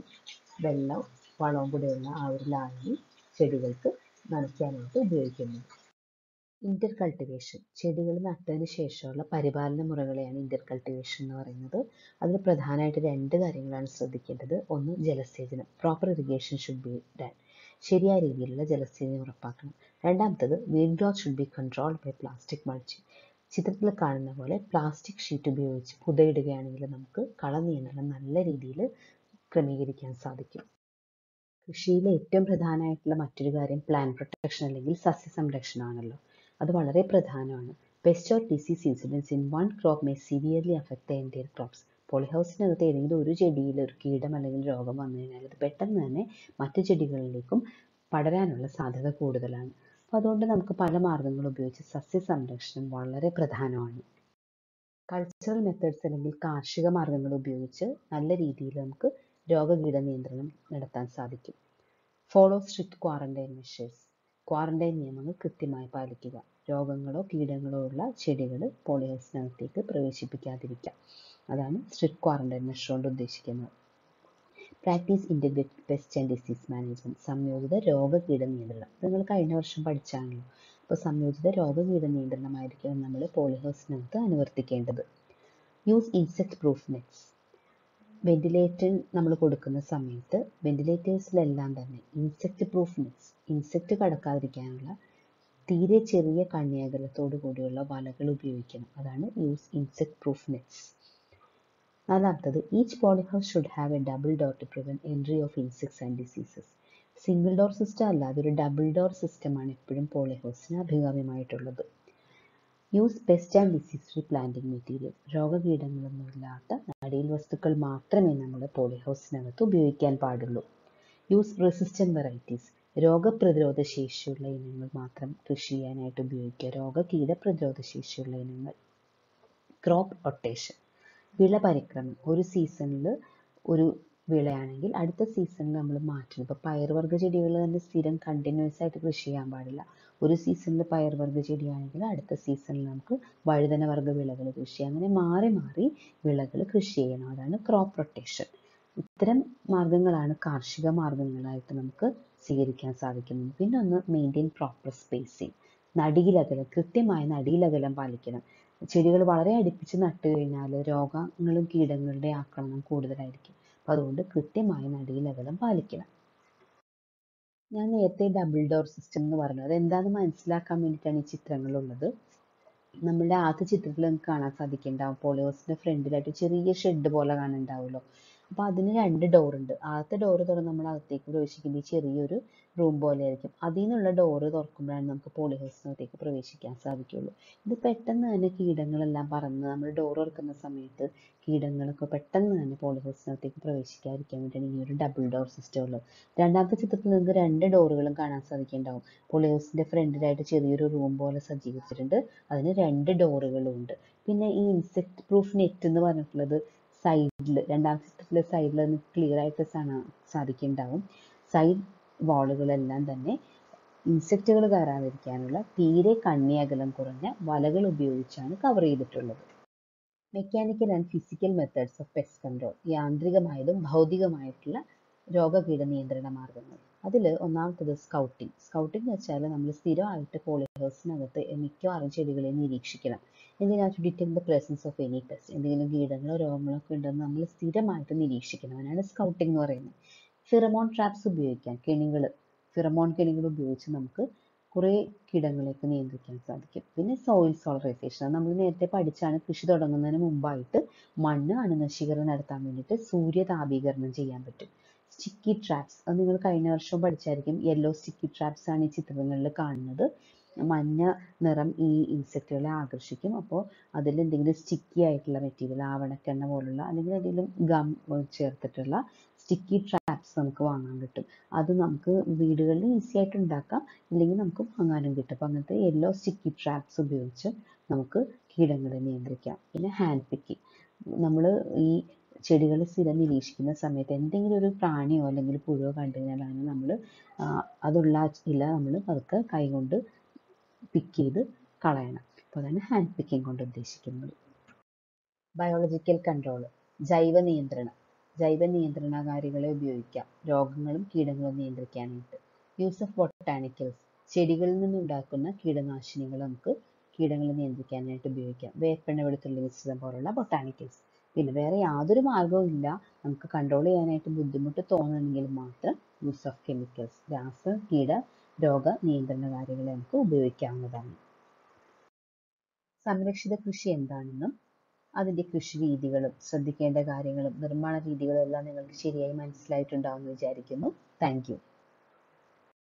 വെള്ളം വളവും കൂടെയുള്ള ആ ഒരു ലായനി ചെടികൾക്ക് നനയ്ക്കാനായിട്ട് ഉപയോഗിക്കുന്നത്. ഇന്റർ കൾട്ടിവേഷൻ, ചെടികൾ നട്ടതിന് ശേഷമുള്ള പരിപാലന മുറകളെയാണ് ഇന്റർ കൾട്ടിവേഷൻ എന്ന് പറയുന്നത്. അതിൽ പ്രധാനമായിട്ട് 2 കാര്യങ്ങളാണ് ശ്രദ്ധിക്കേണ്ടത്. ഒന്ന്, ജലസേചനം, proper irrigation should be done. ശരിയായ രീതിയിലുള്ള ജലസ്ഥിതി ഉറപ്പാക്കണം. രണ്ടാമത്തത് weed growth should be controlled by plastic mulching. ചിത്രത്തിൽ കാണുന്ന പോലെ പ്ലാസ്റ്റിക് ഷീറ്റ് ഉപയോഗിച്ച് പുതയിടുകയാണെങ്കിൽ നമുക്ക് കള നിയന്ത്രണം നല്ല രീതിയിൽ ക്രമീകരിക്കാൻ സാധിക്കും. കൃഷിയിലെ ഏറ്റവും പ്രധാനമായിട്ടുള്ള മറ്റൊരു കാര്യം പ്ലാന്റ് പ്രൊട്ടക്ഷൻ അല്ലെങ്കിൽ സസ്യസംരക്ഷണമാണല്ലോ. അത് വളരെ പ്രധാനമാണ്. Pest or disease incidence in one crop may severely affect the entire crops. പോളിഹൗസിനകത്ത് ഏതെങ്കിലും ഒരു ചെടിയിൽ ഒരു കീടം അല്ലെങ്കിൽ രോഗം വന്നു കഴിഞ്ഞാൽ അത് പെട്ടെന്ന് തന്നെ മറ്റു ചെടികളിലേക്കും പടരാനുള്ള സാധ്യത കൂടുതലാണ്. അപ്പോൾ അതുകൊണ്ട് നമുക്ക് പല മാർഗങ്ങൾ ഉപയോഗിച്ച് സസ്യസംരക്ഷണം വളരെ പ്രധാനമാണ്. കൾച്ചറൽ മെത്തേഡ്സ് അല്ലെങ്കിൽ കാർഷിക മാർഗങ്ങൾ ഉപയോഗിച്ച് നല്ല രീതിയിൽ നമുക്ക് രോഗകീട നിയന്ത്രണം നടത്താൻ സാധിക്കും. Follow strict quarantine measures. Quarantine നിയമങ്ങൾ കൃത്യമായി പാലിക്കുക. രോഗങ്ങളോ കീടങ്ങളോ ഉള്ള ചെടികൾ പോളിഹൗസിനകത്തേക്ക് പ്രവേശിപ്പിക്കാതിരിക്കുക. അതാണ് സ്ട്രിക്റ്റ് ക്വാറന്റൈൻ മെഷർ കൊണ്ട് ഉദ്ദേശിക്കുന്നത്. Practice integrated pest and disease management. സംയോജിത രോഗകീട നിയന്ത്രണം. ഇത് നിങ്ങൾ കഴിഞ്ഞ വർഷം പഠിച്ചാണല്ലോ. അപ്പോൾ സംയോജിത രോഗകീട നിയന്ത്രണമായിരിക്കണം നമ്മൾ പോളിഹൗസിനകത്ത് അനുവർത്തിക്കേണ്ടത്. Use insect proof nets. Ventilator നമ്മൾ കൊടുക്കുന്ന സമയത്ത് വെന്റിലേറ്റേഴ്സിലെല്ലാം തന്നെ ഇൻസെക്ട് പ്രൂഫ് നെറ്റ്സ്, ഇൻസെക്ട് കടക്കാതിരിക്കാനുള്ള തീരെ ചെറിയ കണ്ണിയകലത്തോടു കൂടിയുള്ള വലകൾ ഉപയോഗിക്കണം. അതാണ് യൂസ് ഇൻസെക്ട് പ്രൂഫ് നെറ്റ്സ്. നാലാമത്തത് each polyhouse should have a double door to prevent entry of insects and diseases. Single door system അല്ലാതെ ഒരു ഡബിൾ ഡോർ സിസ്റ്റമാണ് എപ്പോഴും പോളിഹൗസിന് അഭികാമ്യമായിട്ടുള്ളത്. Use pest and disease free planting material. രോഗകീടങ്ങളൊന്നുമില്ലാത്ത നടീൽ വസ്തുക്കൾ മാത്രമേ നമ്മുടെ പോളിഹൗസിനകത്ത് ഉപയോഗിക്കാൻ പാടുള്ളൂ. Use resistant varieties. രോഗപ്രതിരോധ ശേഷിയുള്ള ഇനങ്ങൾ മാത്രം കൃഷി ചെയ്യാനായിട്ട് ഉപയോഗിക്കുക. രോഗകീട പ്രതിരോധ ശേഷിയുള്ള ഇനങ്ങൾ. Crop rotation. വിള പരിക്രമം. ഒരു സീസണിൽ ഒരു വിളയാണെങ്കിൽ അടുത്ത സീസണിൽ നമ്മൾ മാറ്റണം. ഇപ്പോൾ പയർവർഗ്ഗ ചെടികൾ തന്നെ സ്ഥിരം കണ്ടിന്യൂസ് ആയിട്ട് കൃഷി ചെയ്യാൻ പാടില്ല. ഒരു സീസണിൽ പയർവർഗ്ഗ ചെടിയാണെങ്കിൽ അടുത്ത സീസണിൽ നമുക്ക് വഴുതന വർഗ്ഗ വിളകൾ കൃഷി ചെയ്യാം. അങ്ങനെ മാറി മാറി വിളകൾ കൃഷി ചെയ്യണം. അതാണ് ക്രോപ്പ് റൊട്ടേഷൻ. ഇത്തരം മാർഗങ്ങളാണ് കാർഷിക മാർഗങ്ങളായിട്ട് നമുക്ക് സ്വീകരിക്കാൻ സാധിക്കുന്നത്. പിന്നെ ഒന്ന് മെയിൻറ്റെയിൻ പ്രോപ്പർ സ്പേസിങ്. നടീലകലം, കൃത്യമായ നടീലകലം പാലിക്കണം. ചെടികൾ വളരെ അടുപ്പിച്ച് നട്ടു കഴിഞ്ഞാൽ രോഗങ്ങളും കീടങ്ങളുടെ ആക്രമണം കൂടുതലായിരിക്കും. അപ്പം അതുകൊണ്ട് കൃത്യമായ നടീലകലം പാലിക്കണം. ഞാൻ നേരത്തെ ഡബിൾ ഡോർ സിസ്റ്റം എന്ന് പറഞ്ഞത് എന്താണെന്ന് മനസ്സിലാക്കാൻ വേണ്ടിയിട്ടാണ് ഈ ചിത്രങ്ങളുള്ളത്. നമ്മുടെ ആദ്യ ചിത്രത്തിൽ നമുക്ക് കാണാൻ സാധിക്കുന്നുണ്ടാവും പോളിഹൗസിന്റെ ഫ്രണ്ടിലായിട്ട് ചെറിയ ഷെഡ് പോലെ കാണുന്നുണ്ടാവുമല്ലോ. അപ്പോൾ അതിന് 2 ഡോർ ഉണ്ട്. ആദ്യത്തെ ഡോറ് തുറന്ന് നമ്മൾ അകത്തേക്ക് പ്രവേശിക്കുമ്പോൾ ചെറിയൊരു റൂം പോലെ ആയിരിക്കും. അതിൽ നിന്നുള്ള ഡോറ് തുറക്കുമ്പോഴാണ് നമുക്ക് പോളിഹൗസിനകത്തേക്ക് പ്രവേശിക്കാൻ സാധിക്കുള്ളൂ. ഇത് പെട്ടെന്ന് തന്നെ കീടങ്ങളെല്ലാം പറന്ന് നമ്മൾ ഡോർ തുറക്കുന്ന സമയത്ത് കീടങ്ങളൊക്കെ പെട്ടെന്ന് തന്നെ പോളിഹൗസിനകത്തേക്ക് പ്രവേശിക്കാതിരിക്കാൻ വേണ്ടിയാണ് ഈ ഒരു ഡബിൾ ഡോർ സിസ്റ്റം ഉള്ളത്. രണ്ടാമത്തെ ചിത്രത്തിൽ നിങ്ങൾക്ക് 2 ഡോറുകളും കാണാൻ സാധിക്കുന്നുണ്ടാവും. പോളിഹൗസിന്റെ ഫ്രണ്ടിലായിട്ട് ചെറിയൊരു റൂം പോലെ സജ്ജീകരിച്ചിട്ടുണ്ട്. അതിന് 2 ഡോറുകളും ഉണ്ട്. പിന്നെ ഈ ഇൻസെക്ട് പ്രൂഫ് നെറ്റ് എന്ന് പറഞ്ഞിട്ടുള്ളത് സൈഡിൽ, രണ്ടാമത്തെ ചിത്രത്തിലെ സൈഡിൽ നമുക്ക് ക്ലിയർ ആയിട്ട് സാധിക്കുന്നുണ്ടാവും. സൈഡ് വാളുകളെല്ലാം തന്നെ ഇൻസെക്റ്റുകൾ കയറാതിരിക്കാനുള്ള തീരെ കണ്ണിയകലം കുറഞ്ഞ വലകൾ ഉപയോഗിച്ചാണ് കവർ ചെയ്തിട്ടുള്ളത്. Mechanical and physical methods of pest control. യാന്ത്രികമായതും ഭൗതികമായിട്ടുള്ള രോഗകീട നിയന്ത്രണ മാർഗങ്ങൾ. അതിൽ ഒന്നാമത്തത് സ്കൗട്ടിങ്. സ്കൗട്ടിങ് എന്ന് വെച്ചാൽ നമ്മൾ സ്ഥിരമായിട്ട് പോളിഹൗസിനകത്ത് മിക്കവാറും ചെടികളെ നിരീക്ഷിക്കണം. എന്തിനാ? To detect the presence of any pest. എന്തെങ്കിലും കീടങ്ങളോ രോഗങ്ങളോ ഒക്കെ ഉണ്ടെന്ന് നമ്മൾ സ്ഥിരമായിട്ട് നിരീക്ഷിക്കണം. അതിനാണ് സ്കൗട്ടിങ് എന്ന് പറയുന്നത്. ഫിറമോൺ ട്രാപ്സ് ഉപയോഗിക്കാം. ഫിറമോൺ കെണികൾ ഉപയോഗിച്ച് നമുക്ക് കുറേ കീടങ്ങളെയൊക്കെ നിയന്ത്രിക്കാൻ സാധിക്കും. പിന്നെ സോയിൽ സോളറൈസേഷൻ. അത് നമ്മൾ നേരത്തെ പഠിച്ചാണ്. കൃഷി തുടങ്ങുന്നതിന് മുമ്പായിട്ട് മണ്ണ് അണുനശീകരണം നടത്താൻ വേണ്ടിയിട്ട് സൂര്യതാപീകരണം ചെയ്യാൻ പറ്റും. Sticky traps. അത് നിങ്ങൾ കഴിഞ്ഞ വർഷം പഠിച്ചായിരിക്കും. യെല്ലോ സ്റ്റിക്കി ട്രാപ്സ് ആണ് ഈ ചിത്രങ്ങളിൽ കാണുന്നത്. മഞ്ഞ നിറം ഈ ഇൻസെക്റ്റുകളെ ആകർഷിക്കും. അപ്പോൾ അതിൽ എന്തെങ്കിലും സ്റ്റിക്കി ആയിട്ടുള്ള മെറ്റീരിയൽ, ആവണക്കെണ്ണ പോലുള്ള അല്ലെങ്കിൽ എന്തെങ്കിലും ഗം ചേർത്തിട്ടുള്ള സ്റ്റിക്കി ട്രാപ്സ് നമുക്ക് വാങ്ങാൻ കിട്ടും. അത് നമുക്ക് വീടുകളിൽ ഈസി ആയിട്ട് ഉണ്ടാക്കാം, ഇല്ലെങ്കിൽ നമുക്ക് വാങ്ങാനും കിട്ടും. അപ്പോൾ അങ്ങനത്തെ യെല്ലോ സ്റ്റിക്കി ട്രാപ്സ് ഉപയോഗിച്ച് നമുക്ക് കീടങ്ങളെ നിയന്ത്രിക്കാം. പിന്നെ ഹാൻഡ് പിക്കിങ്. നമ്മൾ ഈ ചെടികൾ സ്ഥിരം നിരീക്ഷിക്കുന്ന സമയത്ത് എന്തെങ്കിലും ഒരു പ്രാണിയോ അല്ലെങ്കിൽ പുഴുവോ കണ്ടു കഴിഞ്ഞാലാണ് നമ്മൾ അതുള്ള ഇല നമ്മൾ അതൊക്കെ കൈകൊണ്ട് പിക്ക് ചെയ്ത് കളയണം. അപ്പോൾ അതാണ് ഹാൻഡ് പിക്കിങ് കൊണ്ട് ഉദ്ദേശിക്കുന്നത്. Biological control. ജൈവ നിയന്ത്രണം. ജൈവ നിയന്ത്രണകാരികളെ ഉപയോഗിക്കാം രോഗങ്ങളും കീടങ്ങളും നിയന്ത്രിക്കാനായിട്ട്. Use of botanicals. ചെടികളിൽ നിന്നുണ്ടാക്കുന്ന കീടനാശിനികൾ നമുക്ക് കീടങ്ങളെ നിയന്ത്രിക്കാനായിട്ട് ഉപയോഗിക്കാം. വേപ്പെണ്ണ വെളുത്തുള്ളി മിശ്രിതം പോലുള്ള ബൊട്ടാണിക്കൽസ്. പിന്നെ വേറെ യാതൊരു മാർഗവും ഇല്ല, നമുക്ക് കൺട്രോൾ ചെയ്യാനായിട്ട് ബുദ്ധിമുട്ട് തോന്നുന്നെങ്കിൽ മാത്രം യൂസ് ഓഫ് കെമിക്കൽസ്, കീട രോഗ നിയന്ത്രണകാരികളെ നമുക്ക് ഉപയോഗിക്കാവുന്നതാണ്. സംരക്ഷിത കൃഷി എന്താണെന്നും അതിൻ്റെ കൃഷി രീതികളും ശ്രദ്ധിക്കേണ്ട കാര്യങ്ങളും നിർമ്മാണ രീതികളും എല്ലാം നിങ്ങൾക്ക് ശരിയായി മനസ്സിലായിട്ടുണ്ടാവുമെന്ന് വിചാരിക്കുന്നു. Thank you.